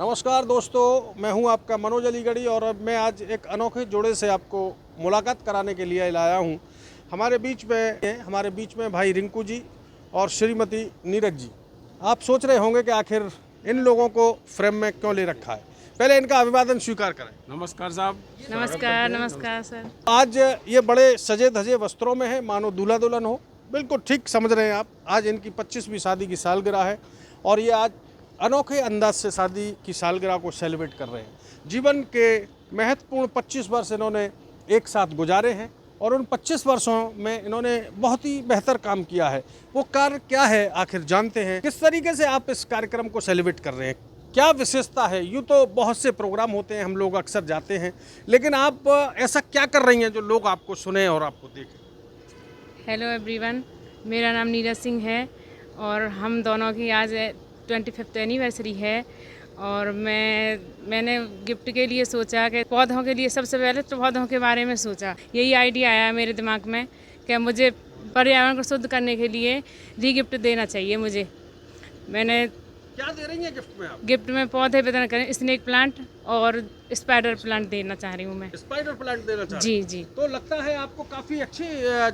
नमस्कार दोस्तों, मैं हूं आपका मनोज अलीगढ़ी और अब मैं आज एक अनोखे जोड़े से आपको मुलाकात कराने के लिए लाया हूं। हमारे बीच में भाई रिंकू जी और श्रीमती नीरज जी। आप सोच रहे होंगे कि आखिर इन लोगों को फ्रेम में क्यों ले रखा है। पहले इनका अभिवादन स्वीकार करें। नमस्कार साहब। नमस्कार सर। आज ये बड़े सजे धजे वस्त्रों में है, मानो दूल्हा दुल्हन हो। बिल्कुल ठीक समझ रहे हैं आप। आज इनकी 25वीं शादी की सालगिरह है और ये आज अनोखे अंदाज से शादी की सालगिरह को सेलिब्रेट कर रहे हैं। जीवन के महत्वपूर्ण 25 वर्ष इन्होंने एक साथ गुजारे हैं और उन 25 वर्षों में इन्होंने बहुत ही बेहतर काम किया है। वो कार्य क्या है आखिर जानते हैं। किस तरीके से आप इस कार्यक्रम को सेलिब्रेट कर रहे हैं, क्या विशेषता है। यूँ तो बहुत से प्रोग्राम होते हैं, हम लोग अक्सर जाते हैं, लेकिन आप ऐसा क्या कर रही हैं जो लोग आपको सुने और आपको देखें। हेलो एवरीवन, मेरा नाम नीरज सिंह है और हम दोनों की आज 25th एनिवर्सरी है। और मैंने गिफ्ट के लिए सोचा कि पौधों के लिए सबसे पहले तो पौधों के बारे में सोचा। यही आइडिया आया मेरे दिमाग में कि मुझे पर्यावरण को शुद्ध करने के लिए री गिफ्ट देना चाहिए। मैंने क्या दे रही हैं गिफ्ट में आप। गिफ्ट में पौधे वितरण करें, स्नेक प्लांट और स्पाइडर प्लांट देना चाह रही हूँ मैं। स्पाइडर प्लांट देना चाह रही जी हैं। जी तो लगता है आपको काफ़ी अच्छी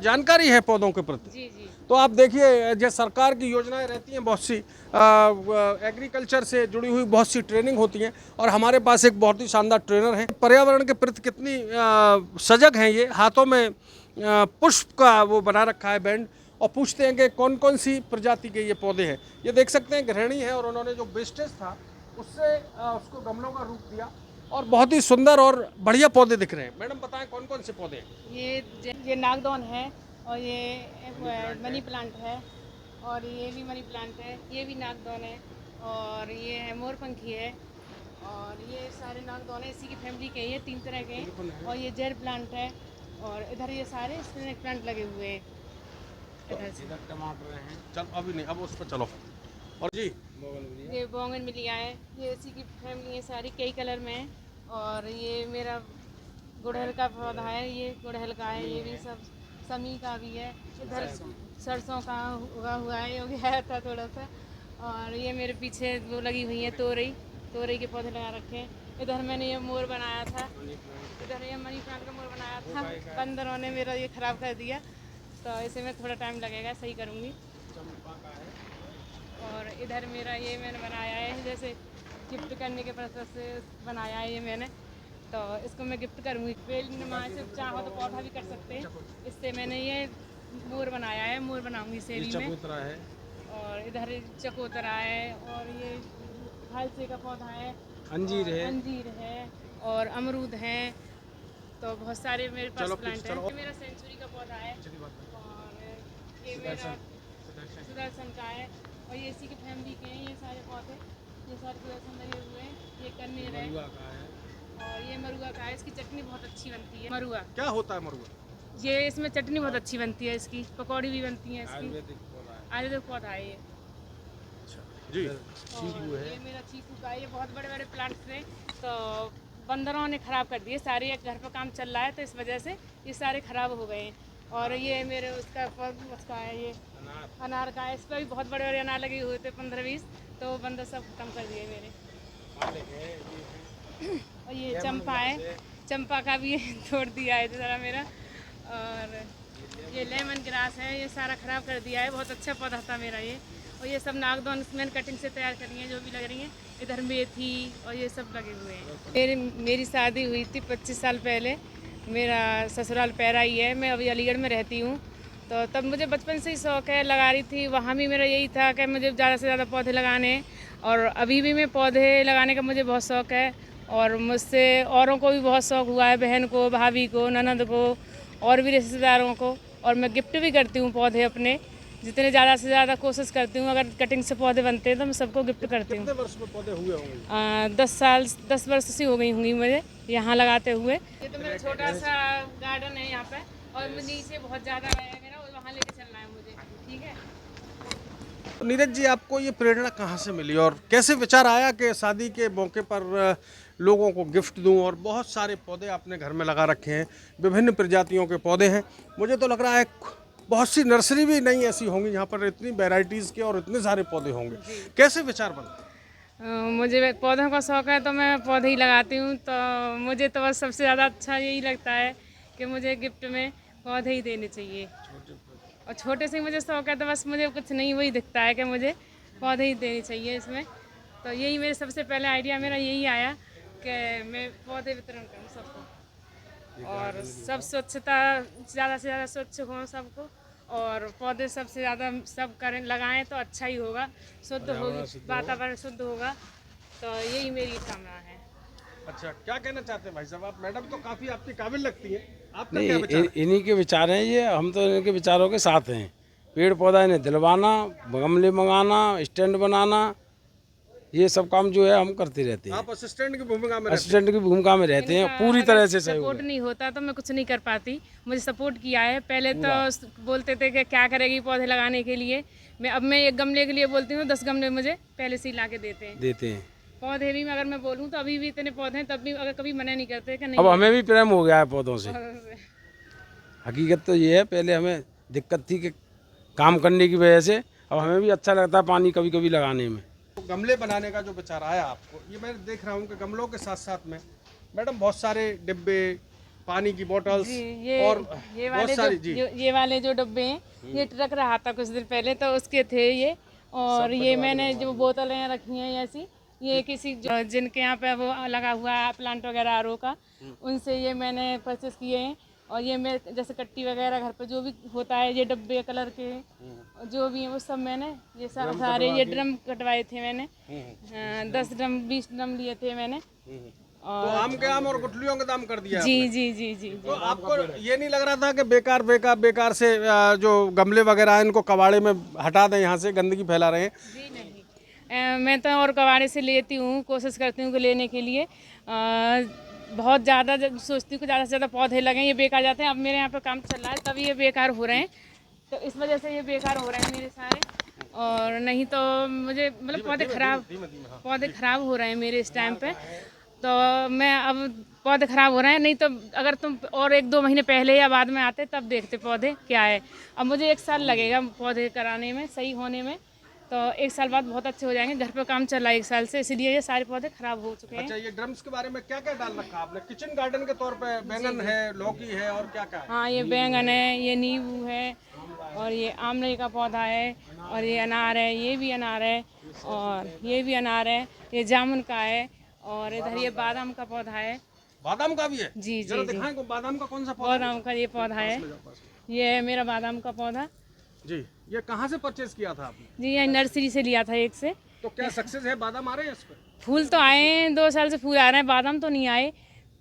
जानकारी है पौधों के प्रति। जी जी। तो आप देखिए, जो सरकार की योजनाएं रहती हैं, बहुत सी एग्रीकल्चर से जुड़ी हुई बहुत सी ट्रेनिंग होती हैं और हमारे पास एक बहुत ही शानदार ट्रेनर हैं। पर्यावरण के प्रति कितनी सजग हैं ये। हाथों में पुष्प का वो बना रखा है बैंड और पूछते हैं कि कौन कौन सी प्रजाति के ये पौधे हैं। ये देख सकते हैं गृहिणी है और उन्होंने जो वेस्टेज था उससे उसको गमलों का रूप दिया और बहुत ही सुंदर और बढ़िया पौधे दिख रहे हैं। मैडम बताएं कौन कौन से पौधे हैं। ये नागदौन है और ये मनी प्लांट है और ये भी मनी प्लांट है, ये भी नागदौन है और ये है मोरपंखी है और ये सारे नागदौन है, इसी की फैमिली के। ये 3 तरह के और ये जेड प्लांट है और इधर ये सारे स्नेक प्लांट लगे हुए हैं। इधर टमाटर हैं। चल अभी नहीं, अब उस पर चलो। और जी ये बोगनविलिया है, ये इसी की फैमिली है सारी, कई कलर में है। और ये मेरा गुड़हल का पौधा है, ये गुड़हल का है, ये भी सब समी का भी है। इधर सरसों का उगा हुआ है, ये गया था थोड़ा सा। और ये मेरे पीछे वो लगी हुई है तोरई के पौधे लगा रखे हैं। इधर मैंने ये मोर बनाया था, इधर ये मनी प्लांट का मोर बनाया था। बंदरों ने मेरा ये ख़राब कर दिया, तो इसे में थोड़ा टाइम लगेगा, सही करूँगी। और इधर मेरा ये मैंने बनाया है, जैसे गिफ्ट करने के पर्पज से बनाया है ये मैंने, तो इसको मैं गिफ्ट करूँगी। बेल नुमा से चाहो तो पौधा भी कर सकते हैं। इससे मैंने ये मोर बनाया है, मोर बनाऊँगी सेरी में। है और इधर चकोतरा है और ये हालसे का पौधा है, अंजीर है और अमरूद है। तो बहुत सारे मेरे पास प्लांट हैं। ये मेरा सेंचुरी का पौधा है और ये मेरा सुदर्शन का है और ये इसी की फैमिली के हैं। ये सारे पौधे, ये सारे सुदर्शन लगे हुए हैं। ये कन्नेर है और ये मरुआ का है। इसकी चटनी बहुत अच्छी बनती है। मरुआ क्या होता है मरुआ। ये इसमें चटनी बहुत अच्छी बनती है, इसकी पकौड़ी भी बनती है इसकी। आयुर्वेदिक पौधा है ये जी। और ये मेरा चीकू का है। ये बहुत बड़े बड़े प्लांट्स थे तो बंदरों ने ख़राब कर दिए सारे। एक घर पर काम चल रहा है तो इस वजह से ये सारे ख़राब हो गए हैं। और ये मेरे उसका है, ये अनार का है। इस पर भी बहुत बड़े बड़े अनार लगे हुए थे 15-20, तो बंदर सब खत्म कर दिए मेरे। और ये चंपा है, चंपा का भी तोड़ दिया है ज़रा मेरा। और ये लेमन ग्रास है, ये सारा ख़राब कर दिया है। बहुत अच्छा पौधा था मेरा ये। और ये सब नागदौन मैंने कटिंग से तैयार करी है, जो भी लग रही हैं। इधर मेथी और ये सब लगे हुए हैं। मेरी शादी हुई थी 25 साल पहले। मेरा ससुराल पैराई है, मैं अभी अलीगढ़ में रहती हूँ। तो तब मुझे बचपन से ही शौक़ है, लगा रही थी। वहाँ भी मेरा यही था कि मुझे ज़्यादा से ज़्यादा पौधे लगाने हैं और अभी भी मैं पौधे लगाने का मुझे बहुत शौक़ है। और मुझसे औरों को भी बहुत शौक़ हुआ है, बहन को, भाभी को, ननद को और भी रिश्तेदारों को। और मैं गिफ्ट भी करती हूँ पौधे अपने, जितने ज़्यादा से ज़्यादा कोशिश करती हूँ। अगर कटिंग से पौधे बनते हैं तो मैं सबको गिफ्ट करती हूँ। कितने वर्ष में पौधे हुए होंगे। 10 वर्ष से हो गई होंगी मुझे यहाँ लगाते हुए। ये तो मेरा छोटा सा गार्डन है यहाँ पे और नीचे बहुत ज़्यादा है मेरा, वहाँ लेके चलना है मुझे। ठीक है। तो नीरज जी, आपको ये प्रेरणा कहाँ से मिली और कैसे विचार आया कि शादी के मौके पर लोगों को गिफ्ट दूं। और बहुत सारे पौधे आपने घर में लगा रखे हैं, विभिन्न प्रजातियों के पौधे हैं। मुझे तो लग रहा है बहुत सी नर्सरी भी नहीं ऐसी होंगी जहाँ पर इतनी वैरायटीज़ के और इतने सारे पौधे होंगे। कैसे विचार बनता है। मुझे पौधों का शौक़ है तो मैं पौधे ही लगाती हूँ। तो मुझे तो बस सबसे ज़्यादा अच्छा यही लगता है कि मुझे गिफ्ट में पौधे ही देने चाहिए। और छोटे से ही मुझे शौक़ है तो बस मुझे कुछ नहीं वही दिखता है कि मुझे पौधे ही देने चाहिए इसमें। तो यही मेरे सबसे पहले आइडिया मेरा यही आया कि मैं पौधे वितरण करूँ सबको, और सब स्वच्छता ज़्यादा से ज़्यादा स्वच्छ हों सबको, और पौधे सबसे ज़्यादा सब करें लगाएं तो अच्छा ही होगा, शुद्ध होगी, वातावरण शुद्ध होगा। तो यही मेरी कामना है। अच्छा, क्या कहना चाहते हैं भाई साहब आप? मैडम तो काफ़ी आपकी काबिल लगती है, आपका नहीं, क्या विचार है? इन्हीं के विचार हैं ये, हम तो इनके विचारों के साथ हैं। पेड़ पौधा इन्हें दिलवाना, गमले मंगाना, स्टैंड बनाना, ये सब काम जो है हम करते रहते हैं। आप असिस्टेंट की भूमिका में रहते असिस्टेंट की भूमिका में रहते हैं, पूरी तरह से सहयोग सपोर्ट है। नहीं होता तो मैं कुछ नहीं कर पाती। मुझे सपोर्ट किया है। पहले तो बोलते थे कि क्या करेगी पौधे लगाने के लिए, मैं एक गमले के लिए बोलती हूँ 10 गमले मुझे पहले से ही ला के देते हैं। पौधे भी अगर मैं बोलूँ तो अभी भी इतने पौधे हैं, तब भी अगर कभी मना नहीं करते कि नहीं। अब हमें भी प्रेम हो गया है पौधों से। और- हकीकत तो ये है, पहले हमें दिक्कत थी कि काम करने की वजह से, अब हमें भी अच्छा लगता है पानी कभी कभी लगाने में। तो गमले बनाने का जो विचार आया आपको, ये मैं देख रहा हूँ कि गमलों के साथ साथ में मैडम बहुत सारे डिब्बे, पानी की बोतल्स जी, और ये बहुत वाले सारी ये वाले जो डब्बे हैं ये ट्रक रहा था कुछ दिन पहले तो उसके थे ये। और ये मैंने जो बोतलें रखी हैं ऐसी, ये किसी जिनके यहाँ पे वो लगा हुआ है प्लांट वगैरह आरओ का, उनसे ये मैंने परचेस किए हैं। और ये मैं जैसे कट्टी वगैरह घर पे जो भी होता है, ये डब्बे कलर के जो भी हैं वो सब मैंने ये सारे ये ड्रम कटवाए थे मैंने। 10 ड्रम 20 ड्रम लिए थे मैंने। तो आम के आम और गुठलियों के दाम कर दिया जी आपने। जी जी जी तो आपको ये नहीं लग रहा था कि बेकार से जो गमले वगैरह हैं इनको कबाड़े में हटा दें, यहाँ से गंदगी फैला रहे हैं? जी नहीं, मैं तो और कबाड़े से लेती हूँ, कोशिश करती हूँ कि लेने के लिए। बहुत ज़्यादा सोचती हूँ कि ज़्यादा से ज़्यादा पौधे लगें, ये बेकार जाते हैं। अब मेरे यहाँ पे काम चल रहा है तभी ये बेकार हो रहे हैं, तो इस वजह से ये बेकार हो रहे हैं मेरे सारे। और नहीं तो मुझे मतलब पौधे ख़राब हो रहे हैं मेरे इस टाइम पे। तो मैं अब पौधे ख़राब हो रहे हैं, नहीं तो अगर तुम और 1-2 महीने पहले या बाद में आते तब देखते पौधे क्या है। अब मुझे 1 साल लगेगा पौधे कराने में, सही होने में। तो 1 साल बाद बहुत अच्छे हो जाएंगे। घर पे काम चल रहा है 1 साल से, इसलिए ये सारे पौधे ख़राब हो चुके हैं। अच्छा, ये ड्रम्स के बारे में क्या क्या डाल रखा आपने? किचन गार्डन के तौर पे बैंगन है, लौकी है और क्या क्या है? हाँ, ये बैंगन है, ये नींबू है, और ये आमले का पौधा है, और ये अनार है, ये भी अनार है, और ये भी अनार है, ये जामुन का है, और इधर ये बादाम का पौधा है। बादाम का भी है? जी जरा जी जी, दिखाएं बादाम का कौन सा पौधा? बादाम का ये पौधा है, ये है मेरा बादाम का पौधा। जी, ये कहाँ से परचेज किया था आपने? जी, ये नर्सरी से लिया था एक से। तो क्या सक्सेस है? बादाम आ रहे हैं इस पे? फूल तो आए हैं, 2 साल से फूल आ रहे हैं, बादाम तो नहीं आए,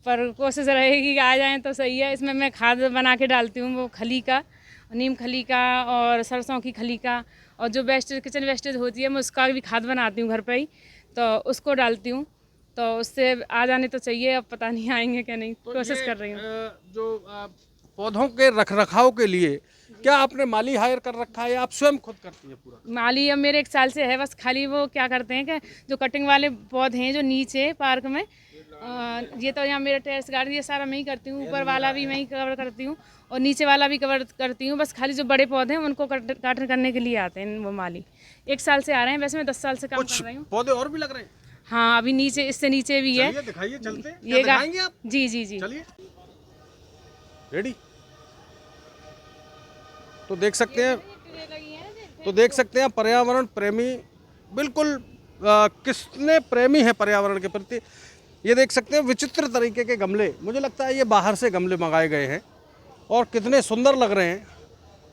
पर कोशिश रहेगी कि आ जाएं तो सही है। इसमें मैं खाद बना के डालती हूँ, वो खली का, नीम खली का और सरसों की खली का, और जो वेस्टेज किचन वेस्टेज होती है मैं उसका भी खाद बनाती हूँ घर पे ही, तो उसको डालती हूँ। तो उससे आ जाने तो चाहिए, अब पता नहीं आएंगे क्या नहीं, तो कोशिश ये, कर रही हूँ। जो पौधों के रखरखाव के लिए क्या आपने माली हायर कर रखा है या आप स्वयं खुद करती है पूरा? माली अब मेरे 1 साल से है, बस खाली वो क्या करते हैं कि जो कटिंग वाले पौधे हैं जो नीचे पार्क में, ये तो यहाँ मेरा टेरेस गार्डन, ये सारा मैं ही करती हूँ, ऊपर वाला भी मैं ही कवर करती हूँ और नीचे वाला भी कवर करती हूँ। बस खाली जो बड़े पौधे हैं उनको काटन करने के लिए आते हैं वो माली। 1 साल से आ रहे हैं, वैसे मैं 10 साल से काम कुछ कर रही हूँ। पौधे और भी लग रहे हैं? हाँ, अभी नीचे, इससे नीचे भी है। चलिए दिखाइए, चलते हैं। ये क्या दिखाएंगे आप? जी जी जी। चलिए, रेडी? तो देख सकते हैं पर्यावरण प्रेमी, बिल्कुल कितने प्रेमी है पर्यावरण के प्रति। ये देख सकते हैं विचित्र तरीके के गमले, मुझे लगता है ये बाहर से गमले मंगाए गए हैं और कितने सुंदर लग रहे हैं।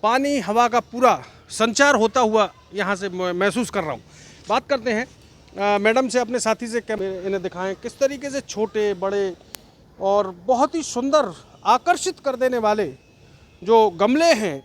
पानी हवा का पूरा संचार होता हुआ यहाँ से महसूस कर रहा हूँ। बात करते हैं मैडम से, अपने साथी से, इन्हें दिखाएं किस तरीके से छोटे बड़े और बहुत ही सुंदर आकर्षित कर देने वाले जो गमले हैं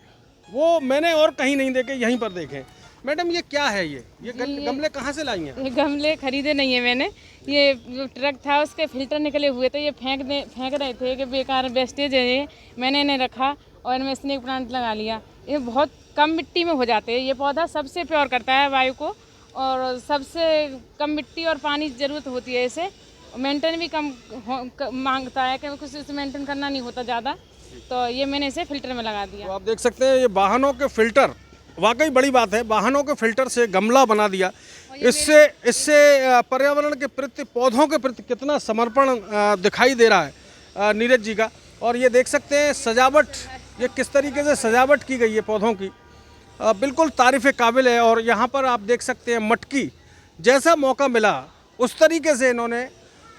वो मैंने और कहीं नहीं देखे, यहीं पर देखे। मैडम ये क्या है? ये गमले कहाँ से लाई हैं? ये गमले खरीदे नहीं है मैंने, ये जो ट्रक था उसके फिल्टर निकले हुए थे, ये फेंक रहे थे कि बेकार वेस्टेज है ये, मैंने इन्हें रखा और इनमें स्नेक प्लांट लगा लिया। ये बहुत कम मिट्टी में हो जाते हैं, ये पौधा सबसे प्योर करता है वायु को और सबसे कम मिट्टी और पानी की ज़रूरत होती है इसे। मेंटेन भी कम मांगता है, क्योंकि कुछ मेंटेन करना नहीं होता ज़्यादा, तो ये मैंने इसे फिल्टर में लगा दिया। तो आप देख सकते हैं ये वाहनों के फिल्टर, वाकई बड़ी बात है, वाहनों के फिल्टर से गमला बना दिया। इससे इससे पर्यावरण के प्रति, पौधों के प्रति कितना समर्पण दिखाई दे रहा है नीरज जी का। और ये देख सकते हैं सजावट, ये किस तरीके से सजावट की गई है पौधों की, बिल्कुल तारीफ़ काबिल है। और यहाँ पर आप देख सकते हैं मटकी, जैसा मौका मिला उस तरीके से इन्होंने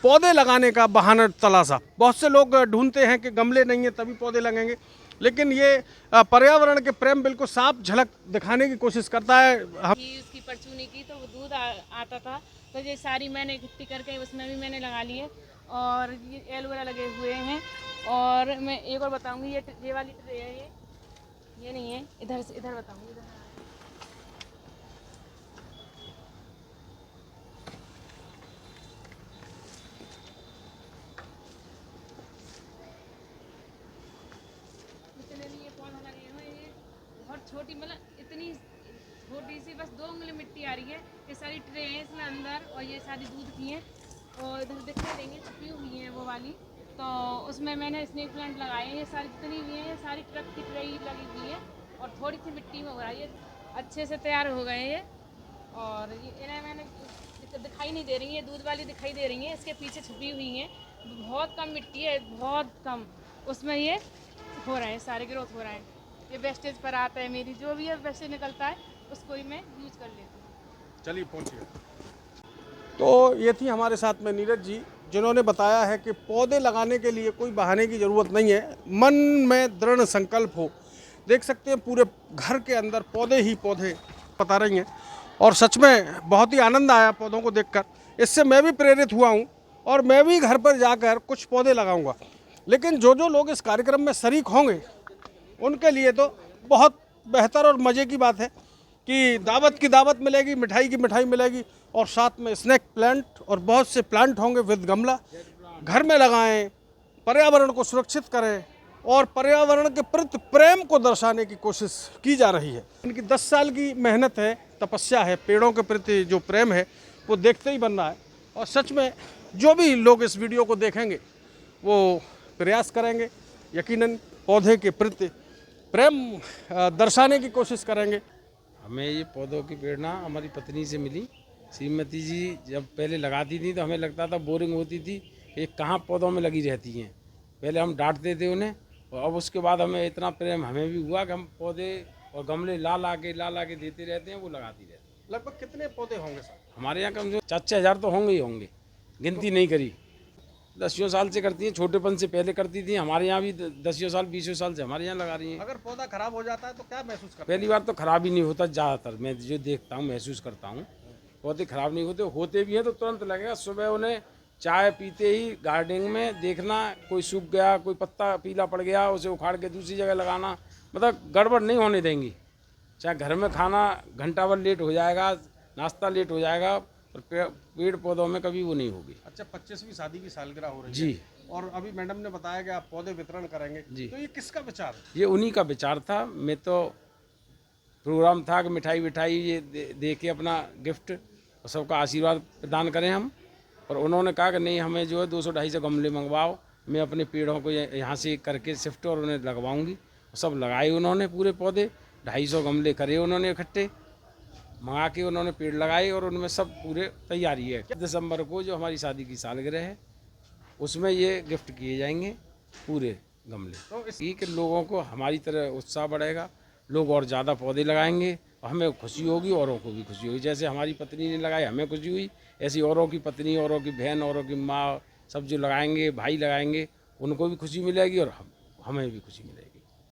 पौधे लगाने का बहाना तलाशा। बहुत से लोग ढूंढते हैं कि गमले नहीं है तभी पौधे लगेंगे, लेकिन ये पर्यावरण के प्रेम बिल्कुल साफ झलक दिखाने की कोशिश करता है। उसकी परचूनी की तो वो दूध आता था, तो ये सारी मैंने इकट्ठी करके उसमें भी मैंने लगा ली है। और ये एलोवेरा लगे हुए हैं। और मैं एक और बताऊंगी, ये वाली ट्रे है, ये नहीं है, इधर से इधर बताऊंगी। इधर इतने भी ये पौधा लगे हुए हैं, ये बहुत छोटी, मतलब इतनी छोटी सी, बस 2 उंगली मिट्टी आ रही है। ये सारी ट्रे हैं इसमें अंदर, और ये सारी दूध की हैं। और इधर दिखाई देंगे छुपी हुई है वो वाली, तो उसमें मैंने स्नेक प्लांट लगाए हैं। ये सारी जितनी भी हैं, ये सारी ट्रक की ट्रे लगी हुई है, और थोड़ी सी मिट्टी में हो रहा है, ये अच्छे से तैयार हो गए ये। और ये इन्हें मैंने दिखाई नहीं दे रही है, दूध वाली दिखाई दे रही है, इसके पीछे छुपी हुई हैं। बहुत कम मिट्टी है, बहुत कम, उसमें ये हो रहा है, सारे ग्रोथ हो रहा है। ये वेस्टेज पर आता है, मेरी जो भी है वेस्टेज निकलता है उसको ही मैं यूज कर लेती हूँ। चलिए पहुँचिए। तो ये थी हमारे साथ में नीरज जी, जिन्होंने बताया है कि पौधे लगाने के लिए कोई बहाने की ज़रूरत नहीं है, मन में दृढ़ संकल्प हो। देख सकते हैं पूरे घर के अंदर पौधे ही पौधे बता रही हैं, और सच में बहुत ही आनंद आया पौधों को देखकर। इससे मैं भी प्रेरित हुआ हूँ, और मैं भी घर पर जाकर कुछ पौधे लगाऊंगा। लेकिन जो जो लोग इस कार्यक्रम में शरीक होंगे उनके लिए तो बहुत बेहतर और मज़े की बात है कि दावत की दावत मिलेगी, मिठाई की मिठाई मिलेगी, और साथ में स्नैक प्लांट और बहुत से प्लांट होंगे विद गमला। घर में लगाएं, पर्यावरण को सुरक्षित करें, और पर्यावरण के प्रति प्रेम को दर्शाने की कोशिश की जा रही है। इनकी 10 साल की मेहनत है, तपस्या है, पेड़ों के प्रति जो प्रेम है वो देखते ही बन रहा है। और सच में जो भी लोग इस वीडियो को देखेंगे वो प्रयास करेंगे, यकीनन पौधे के प्रति प्रेम दर्शाने की कोशिश करेंगे। हमें ये पौधों की प्रेरणा हमारी पत्नी से मिली। श्रीमती जी जब पहले लगाती थी तो हमें लगता था, बोरिंग होती थी, ये कहाँ पौधों में लगी रहती हैं। पहले हम डांटते थे उन्हें, और अब उसके बाद हमें इतना प्रेम हमें भी हुआ कि हम पौधे और गमले ला के देते रहते हैं, वो लगाती रहती हैं। लगभग कितने पौधे होंगे सर? हमारे यहाँ कम से कम 4-6 हज़ार तो होंगे ही होंगे, गिनती नहीं करी। 10 साल से करती हैं, छोटेपन से पहले करती थी। हमारे यहाँ भी 10 साल 20 साल से हमारे यहाँ लगा रही हैं। अगर पौधा खराब हो जाता है तो क्या महसूस करते पहली बार तो ख़राब ही नहीं होता, ज़्यादातर मैं जो देखता हूँ महसूस करता हूँ पौधे ख़राब नहीं होते भी हैं तो तुरंत लगेगा। सुबह उन्हें चाय पीते ही गार्डनिंग में देखना, कोई सूख गया, कोई पत्ता पीला पड़ गया, उसे उखाड़ के दूसरी जगह लगाना, मतलब गड़बड़ नहीं होने देंगी। चाहे घर में खाना घंटा भर लेट हो जाएगा, नाश्ता लेट हो जाएगा, और पेड़ पौधों में कभी वो नहीं होगी। अच्छा, 25वीं शादी की सालगिरह हो रही है जी, और अभी मैडम ने बताया कि आप पौधे वितरण करेंगे जी। तो ये किसका विचार है? ये उन्हीं का विचार था। मैं तो प्रोग्राम था कि मिठाई विठाई ये दे के अपना गिफ्ट और सबका आशीर्वाद प्रदान करें हम। और उन्होंने कहा कि नहीं, हमें जो है 200-250 गमले मंगवाओ, मैं अपने पेड़ों को यहाँ से करके शिफ्ट और उन्हें लगवाऊंगी। सब लगाए उन्होंने पूरे पौधे, 250 गमले करे उन्होंने इकट्ठे मंगा के, उन्होंने पेड़ लगाए, और उनमें सब पूरे तैयारी है। दिसंबर को जो हमारी शादी की सालगिरह है उसमें ये गिफ्ट किए जाएंगे पूरे गमले। तो इसकी कि लोगों को हमारी तरह उत्साह बढ़ेगा, लोग और ज़्यादा पौधे लगाएंगे, और हमें खुशी होगी, औरों को भी खुशी होगी। जैसे हमारी पत्नी ने लगाए हमें खुशी हुई, ऐसी औरों की पत्नी, औरों की बहन, औरों की माँ, सब जो लगाएंगे, भाई लगाएंगे, उनको भी खुशी मिलेगी और हमें भी खुशी मिलेगी।